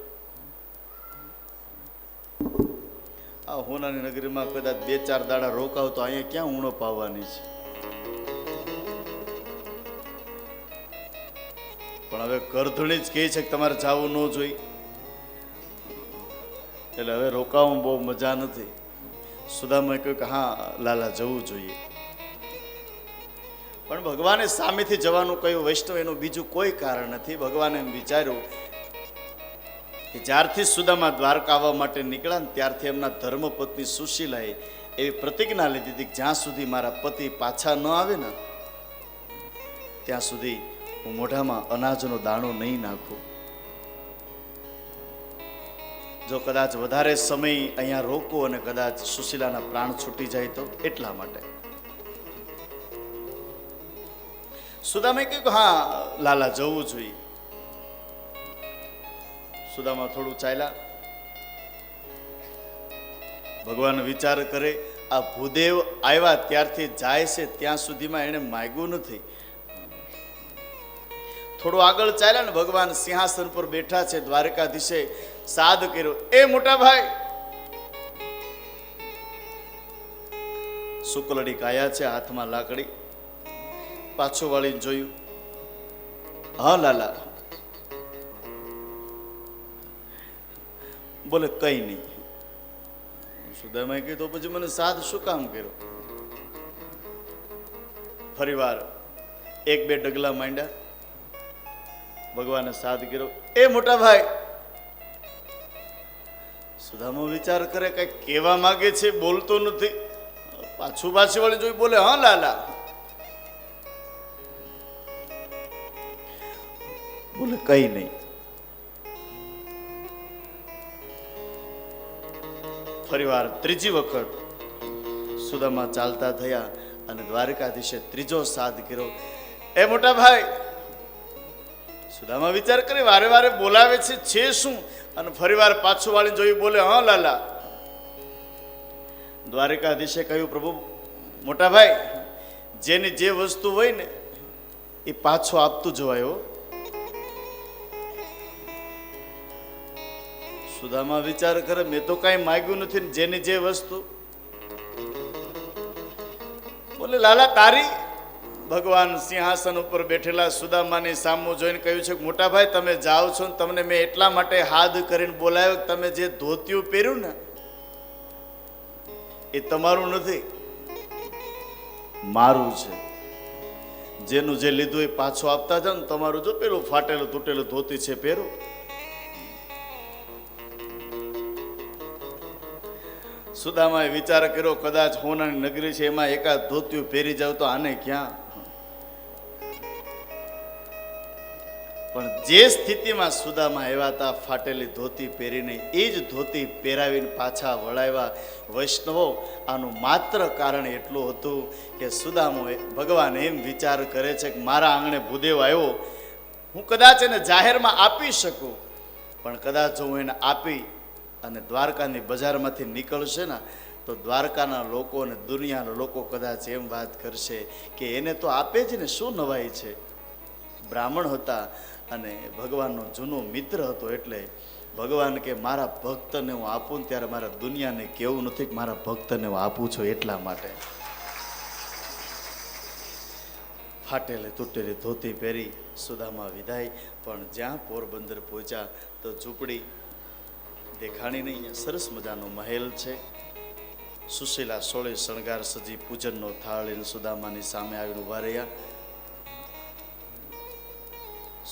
[SPEAKER 1] આ હોનાની નગરીમાં કદાચ 2-4 દાડા રોકાવ તો અહીંયા ક્યાં ઊણો પાવવાની છે. પણ હવે કરધણી જ કહે છે કે તમારે જવું ન જોઈએ, એટલે હવે રોકાવામાં બહુ મજા નથી. સુદામાએ કહ્યું કે હા લાલા જવું જોઈએ. પણ ભગવાને સામેથી જવાનું કહ્યું. વૈષ્ણવ એનું બીજું કોઈ કારણ નથી. ભગવાને એમ વિચાર્યું કે જ્યારથી સુદામા દ્વારકા આવવા માટે નીકળ્યા ને ત્યારથી એમના ધર્મપત્ની સુશીલાએ એવી પ્રતિજ્ઞા લીધી હતી કે જ્યાં સુધી મારા પતિ પાછા ન આવે ને ત્યાં સુધી હું મોઢામાં અનાજનો દાણો નહીં નાખું. જો કદાચ વધારે સમય અહીંયા રોકું અને કદાચ સુશીલાના પ્રાણ છૂટી જાય તો એટલા માટે. સુદામાએ કહ્યું કે હા લાલા જવું જોઈએ. સુદામા થોડું ચાલ્યા. ભગવાન વિચાર કરે આ ભૂદેવ આવ્યા ત્યારથી જાય છે ત્યાં સુધીમાં એને માગ્યું નથી. થોડું આગળ ચાલ્યા ને ભગવાન સિંહાસન પર બેઠા છે. દ્વારકાધીશે સાદ કર્યો, એ મોટા ભાઈ. શુક્લડી કાયા છે, હાથમાં લાકડી. પાછું વાળીને જોયું, હા લાલા. બોલે કઈ નહીં. સુદામાએ કીધું તો પછી મને સાદ શું કામ કર્યો? ફરીવાર એક બે ડગલા માંડ્યા. ભગવાને સાદ કર્યો, એ મોટા ભાઈ. સુદામા વિચાર કરે કઈ કહેવા માંગે છે, બોલતો નથી. પાછું પાછી વાળી જોઈ બોલે, હા લાલા. બોલે કઈ નહીં. ફરીવાર ત્રીજી વખત સુદામા ચાલતા થયા અને દ્વારકાધીશે ત્રીજો સાદ કર્યો, એ મોટા ભાઈ. સુદામા વિચાર કરે વારે વારે બોલાવે છે શું? અને ફરીવાર પાછું વાળીને જોયું બોલે, હા લાલા. દ્વારકાધીશે કહ્યું, પ્રભુ મોટા ભાઈ, જેની જે વસ્તુ હોય ને એ પાછો આપતું જવાય. સુદામા વિચાર કરે મેં તો કઈ માંગ્યું નથી ને જેની જે વસ્તુ. બોલે લાલા તારી. ભગવાન સિંહાસન ઉપર બેઠેલા સુદામાની સામું જોઈને કહ્યું છે, મોટા ભાઈ તમે જાઓ છો ને તમને મેં એટલા માટે હાથ કરીને બોલાવ્યો, તમે જે ધોતિયું પહેર્યું ને એ તમારું નથી, મારું છે. જેનું જે લીધું એ પાછું આપતા જાવ ને. તમારું જો પેલું ફાટેલું તૂટેલું ધોતી છે પહેરું. સુદામાએ વિચાર કર્યો કદાચ હોનાની નગરી છે એમાં એકાદ ધોતિયું પહેરી જાવ તો આને ક્યાં. પણ જે સ્થિતિમાં સુદામા આવ્યા હતા ફાટેલી ધોતી પહેરીને એ જ ધોતી પહેરાવીને પાછા વળાવ્યા વૈષ્ણવો. આનું માત્ર કારણ એટલું હતું કે સુદામોએ ભગવાન એમ વિચાર કરે છે કે મારા આંગણે ભૂદેવ આવ્યો, હું કદાચ એને જાહેરમાં આપી શકું, પણ કદાચ જો હું એને આપી અને દ્વારકાની બજારમાંથી નીકળશે ને તો દ્વારકાના લોકો અને દુનિયાના લોકો કદાચ એમ વાત કરશે કે એને તો આપે જ ને શું નવાઈ છે. બ્રાહ્મણ હતા અને ભગવાનનો જૂનો મિત્ર હતો. એટલે ભગવાન કે મારા ભક્તને હું આપું ને ત્યારે મારા દુનિયાને કેવું નથી કે મારા ભક્તને હું આપું છું. એટલા માટે ફાટેલી તૂટેલી ધોતી પહેરી સુદામા વિદાય. પણ જ્યાં પોરબંદર પહોંચ્યા તો ઝૂંપડી દેખાણી નહીં. અહીંયા સરસ મજાનો મહેલ છે. સુશીલા સોળે શણગાર સજી પૂજનનો થાળ લઈને સુદામાની સામે આવીને ઉભા રહ્યા.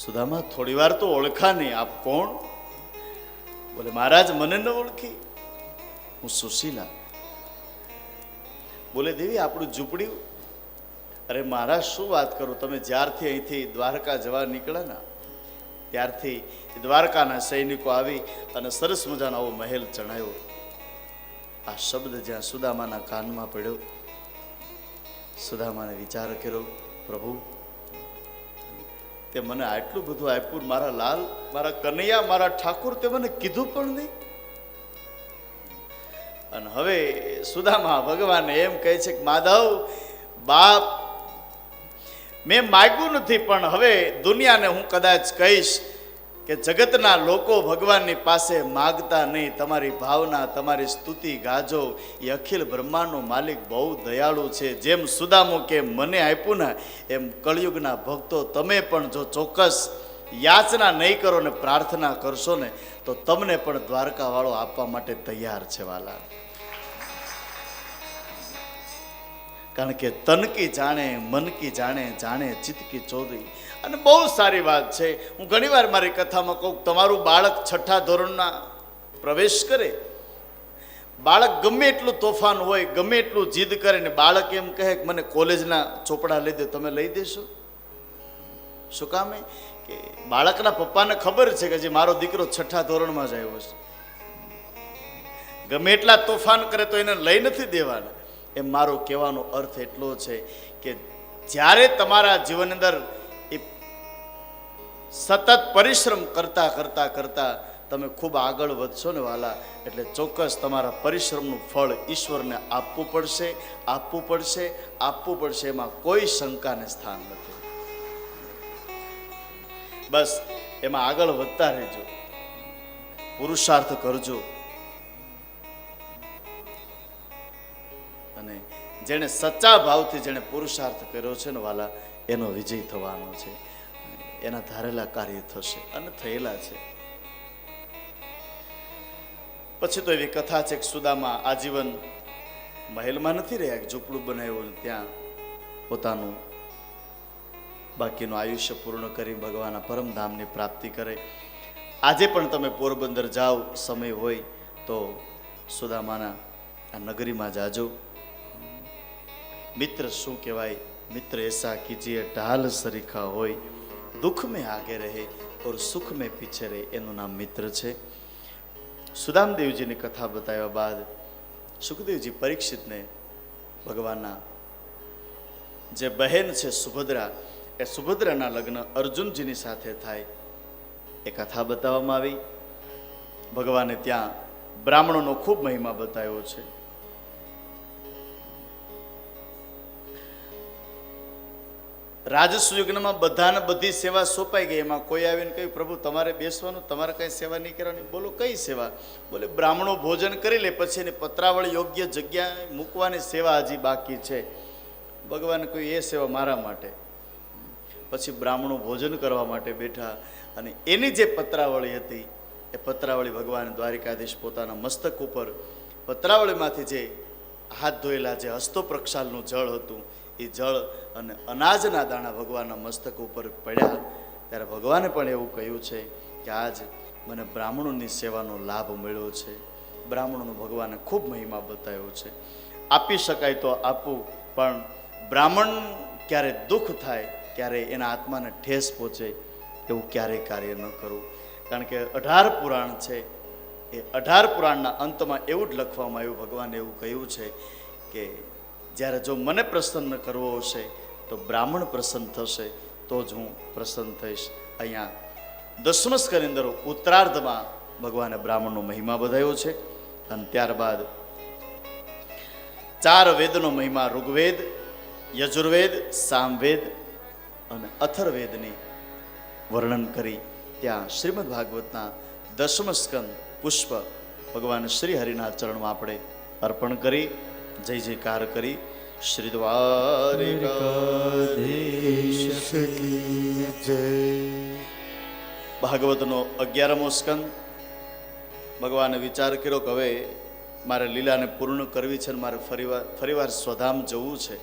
[SPEAKER 1] સુદામા થોડી વાર તો ઓળખા નહીં, આપ કોણ? બોલે મહારાજ મને ન ઓળખી, હું સુશીલા. બોલે દેવી આપણું ઝૂંપડી. અરે મહારાજ શું વાત કરું, તમે જ્યારથી અહીંથી દ્વારકા જવા નીકળ્યા ને ત્યારથી દ્વારકાના સૈનિકો આવી અને સરસ મજાનો આવો મહેલ ચણાયો. આ શબ્દ જ્યાં સુદામાના કાનમાં પડ્યો, સુદામાને વિચાર કર્યો, પ્રભુ તે મને આટલું બધું આપ્યું, મારા લાલ, મારા કનૈયા, મારા ઠાકોર, તે મને કીધું પણ નહીં. અને હવે સુદામા ભગવાન એમ કહે છે કે માધવ બાપ, મેં માગ્યું નથી, પણ હવે દુનિયાને હું કદાચ કહીશ કે જગતના લોકો ભગવાનની પાસે માગતા નહીં. તમારી ભાવના, તમારી સ્તુતિ ગાજો. એ અખિલ બ્રહ્માંડનો માલિક બહુ દયાળુ છે. જેમ સુદામો કે મને આપ્યું ને એમ કળિયુગના ભક્તો તમે પણ જો ચોક્કસ યાચના નહીં કરો ને પ્રાર્થના કરશો ને તો તમને પણ દ્વારકાવાળો આપવા માટે તૈયાર છે વાલા. કારણ કે તન કી જાણે, મન કી જાણે, જાણે ચિત્ત કી ચોરી. અને બહુ સારી વાત છે. હું ઘણીવાર મારી કથામાં કહું, તમારું બાળક 6ઠા ધોરણના પ્રવેશ કરે, બાળક ગમે એટલું તોફાન હોય, ગમે એટલું જીદ કરે ને બાળક એમ કહે કે મને કોલેજના ચોપડા લઈ દે, તમે લઈ દેશો? શું કામે? કે બાળકના પપ્પાને ખબર છે કે જે મારો દીકરો 6ઠા ધોરણમાં જ આવ્યો છે. ગમે એટલા તોફાન કરે તો એને લઈ નથી દેવાના. એમ મારો કહેવાનો અર્થ એટલો છે કે જ્યારે તમારા જીવન અંદર એ સતત પરિશ્રમ કરતા કરતા કરતા તમે ખૂબ આગળ વધશો ને વાલા, એટલે ચોક્કસ તમારા પરિશ્રમનું ફળ ઈશ્વરને આપવું પડશે, આપવું પડશે, આપવું પડશે. એમાં કોઈ શંકાને સ્થાન નથી. બસ એમાં આગળ વધતા રહેજો, પુરુષાર્થ કરજો. અને જેણે સચ્ચા ભાવથી જેણે પુરુષાર્થ કર્યો છે ને વાલા, એનો વિજય થવાનો છે. એના ધારેલા કાર્ય થશે અને થયેલા છે. પછી તો એવી કથા છે કે સુદામા આજીવન મહેલમાં નથી રહ્યા, એક ઝૂંપડું બનાવ્યું અને ત્યાં પોતાનું બાકીનું આયુષ્ય પૂર્ણ કરી ભગવાનના પરમધામની પ્રાપ્તિ કરે. આજે પણ તમે પોરબંદર જાઓ, સમય હોય તો સુદામાના આ નગરીમાં જાજો. મિત્ર શું કહેવાય? મિત્ર એસા કીજીએ ઢાલ સરીખા હોય, દુઃખ મેં આગે રહે ઓર સુખ મેં પીછે રહે. એનું નામ મિત્ર છે. સુદામદેવજીની કથા બતાવ્યા બાદ સુખદેવજી પરીક્ષિતને ભગવાનના જે બહેન છે સુભદ્રા, એ સુભદ્રાના લગ્ન અર્જુનજીની સાથે થાય એ કથા બતાવવામાં આવી. ભગવાને ત્યાં બ્રાહ્મણોનો ખૂબ મહિમા બતાવ્યો છે. રાજસ યુગમાં બધાને બધી સેવા સોંપાઈ ગઈ. એમાં કોઈ આવીને કહ્યું, પ્રભુ તમારે બેસવાનું, તમારે કઈ સેવા નહીં કરવાની. બોલો કઈ સેવા? બોલે બ્રાહ્મણો ભોજન કરી લે, પછી એની પત્રાવળી યોગ્ય જગ્યાએ મૂકવાની સેવા હજી બાકી છે. ભગવાને કહ્યું એ સેવા મારા માટે. પછી બ્રાહ્મણો ભોજન કરવા માટે બેઠા અને એની જે પત્રાવળી હતી એ પત્રાવળી ભગવાન દ્વારિકાધીશ પોતાના મસ્તક ઉપર પત્રાવળીમાંથી જે હાથ ધોયેલા જે હસ્તો પ્રક્ષાલનું જળ હતું એ જળ અને અનાજના દાણા ભગવાનના મસ્તક ઉપર પડ્યા. ત્યારે ભગવાને પણ એવું કહ્યું છે કે આજ મને બ્રાહ્મણોની સેવાનો લાભ મળ્યો છે. બ્રાહ્મણોનો ભગવાને ખૂબ મહિમા બતાવ્યો છે. આપી શકાય તો આપવું, પણ બ્રાહ્મણ ક્યારે દુઃખ થાય, ક્યારે એના આત્માને ઠેસ પહોંચે એવું ક્યારેય કાર્ય ન કરવું. કારણ કે 18 પુરાણ છે, એ 18 પુરાણના અંતમાં એવું જ લખવામાં આવ્યું, ભગવાને એવું કહ્યું છે કે જ્યારે જો મને પ્રસન્ન કરવો હશે તો બ્રાહ્મણ પ્રસન્ન થશે તો જ હું પ્રસન્ન થઈશ. અહીંયા દશમસ્કની અંદર ઉત્તરાર્ધમાં ભગવાને બ્રાહ્મણનો મહિમા બતાવ્યો છે. અને ત્યારબાદ 4 વેદનો મહિમા, ઋગ્વેદ, યજુર્વેદ, સામવેદ અને અથર્વેદની વર્ણન કરી ત્યાં શ્રીમદ ભાગવતના દશમ સ્કંદ પુષ્પ ભગવાન શ્રી હરિના ચરણમાં આપણે અર્પણ કરી જય જયકાર કરી. શ્રી દ્વારિકાધીશ કી જય. ભાગવતનો 11મો સ્કંદ. ભગવાને વિચાર કર્યો કે હવે મારે લીલાને પૂર્ણ કરવી છે અને મારે ફરીવાર સ્વધામ જવું છે.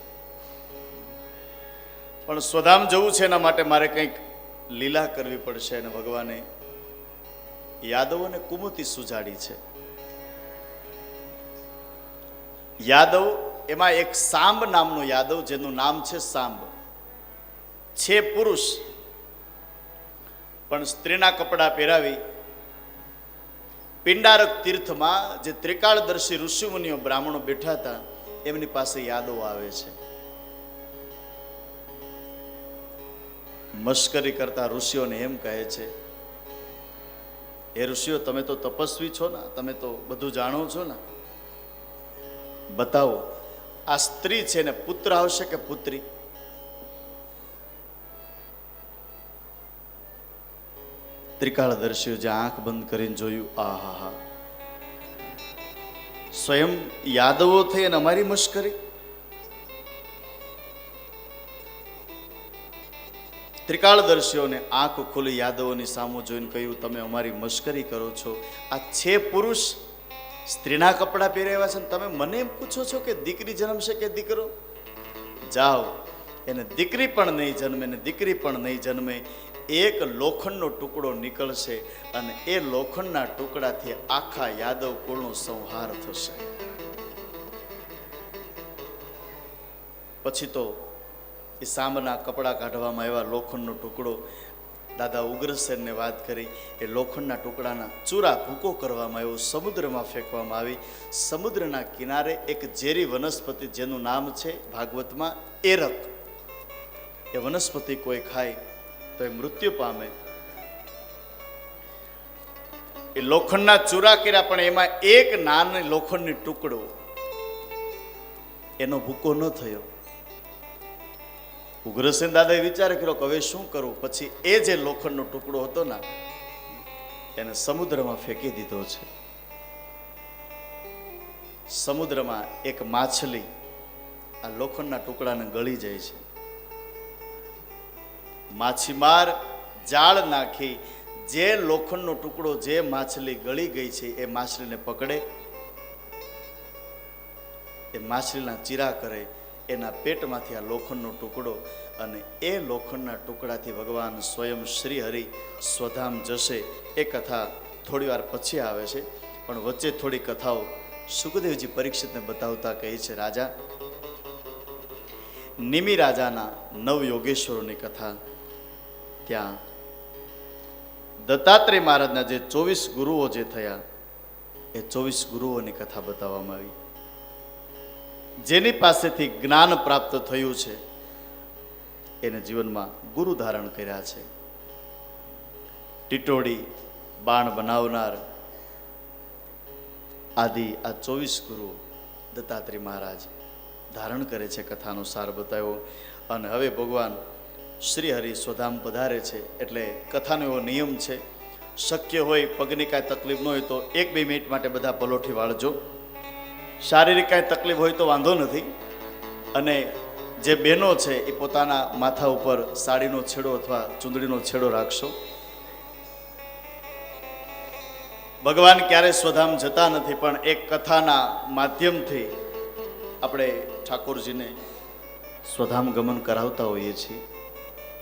[SPEAKER 1] પણ સ્વધામ જવું છે એના માટે મારે કંઈક લીલા કરવી પડશે. અને ભગવાને યાદવ અને કુમુતી સુજાડી છે. યાદવ એમાં એક સાંબ નામનો યાદવ, જેનું નામ છે સાંબ, છે પુરુષ, પણ સ્ત્રીના કપડાં પહેરાવી પિંડારક તીર્થમાં જે ત્રિકાળદર્શી ઋષિમુનિઓ બ્રાહ્મણો બેઠા હતા એમની પાસે યાદવ આવે છે. મશ્કરી કરતા ઋષિઓને એમ કહે છે, હે ઋષિઓ, તમે તો તપસ્વી છો ને, તમે તો બધું જાણો છો ને, બતાવો આ સ્ત્રી છે ને પુત્ર આવશે કે પુત્રી? ત્રિકાળદર્શીઓ જે આંખ બંધ કરીને જોયું, આહા, સ્વયં યાદવો થઈ અને અમારી મશ્કરી. ત્રિકાળદર્શીઓને આંખ ખુલી યાદવોની સામુ જોઈને કહ્યું, તમે અમારી મશ્કરી કરો છો. આ છે પુરુષ, સ્ત્રીના કપડાં પહેરાવ્યા છે, તમે મને એમ પૂછો છો કે દીકરી જન્મશે કે દીકરો? જાઓ, એને દીકરી પણ નહીં જન્મે ને દીકરી પણ નહીં જન્મે. એક લોખંડનો ટુકડો નીકળશે અને એ લોખંડના ટુકડાથી આખા યાદવ કુળનો સંહાર થશે. પછી તો એ સાંભના કપડા કાઢવામાં આવ્યા, લોખંડનો ટુકડો. દાદા ઉગ્રસેનને વાત કરી, એ લોખંડના ટુકડાના ચૂરા ભૂકો કરવામાં આવ્યો, સમુદ્રમાં ફેંકવામાં આવી. સમુદ્રના કિનારે એક ઝેરી વનસ્પતિ જેનું નામ છે ભાગવતમાં એરક, એ વનસ્પતિ કોઈ ખાય તો એ મૃત્યુ પામે. એ લોખંડના ચૂરા કર્યા પણ એમાં એક નાનો લોખંડની ટુકડો એનો ભૂકો ન થયો. ઉગ્રસેન દાદાએ વિચાર કર્યો કે હવે શું કરવું. પછી એ જે લોખંડનો ટુકડો હતો ને એને સમુદ્રમાં ફેંકી દીધો છે. સમુદ્રમાં એક માછલી આ લોખંડના ટુકડાને ગળી જાય છે. માછીમાર જાળ નાખી જે લોખંડનો ટુકડો જે માછલી ગળી ગઈ છે એ માછલીને પકડે, એ માછલીના ચીરા કરે, એના પેટમાંથી આ લોખંડનો ટુકડો, અને એ લોખંડના ટુકડાથી ભગવાન સ્વયં શ્રી હરિ સ્વધામ જશે. એ કથા થોડી વાર પછી આવે છે, પણ વચ્ચે થોડી કથાઓ સુખદેવજી પરીક્ષિતને બતાવતા કહે છે, રાજા, નિમિ રાજાના નવ યોગેશ્વરોની કથા, ત્યાં દત્તાત્રેય મહારાજના જે 24 ગુરુઓ જે થયા એ 24 ગુરુઓની કથા બતાવવામાં આવી. જેની પાસેથી જ્ઞાન પ્રાપ્ત થયું છે એને જીવનમાં ગુરુ ધારણ કર્યા છે. ટીટોડી બાણ બનાવનાર આદિ આ 24 ગુરુઓ દત્તાત્રેય મહારાજ ધારણ કરે છે. કથાનો સાર બતાવ્યો. અને હવે ભગવાન શ્રી હરિ સ્વધામ પધારે છે. એટલે કથાનો એવો નિયમ છે, શક્ય હોય પગની કાંઈ તકલીફ ન હોય તો 1-2 મિનિટ માટે બધા પલોઠી વાળજો. શારીરિક કાંઈ તકલીફ હોય તો વાંધો નથી. અને જે બહેનો છે એ પોતાના માથા ઉપર સાડીનો છેડો અથવા ચૂંદડીનો છેડો રાખશો. ભગવાન ક્યારેય સ્વધામ જતા નથી, પણ એક કથાના માધ્યમથી આપણે ઠાકોરજીને સ્વધામ ગમન કરાવતા હોઈએ છીએ.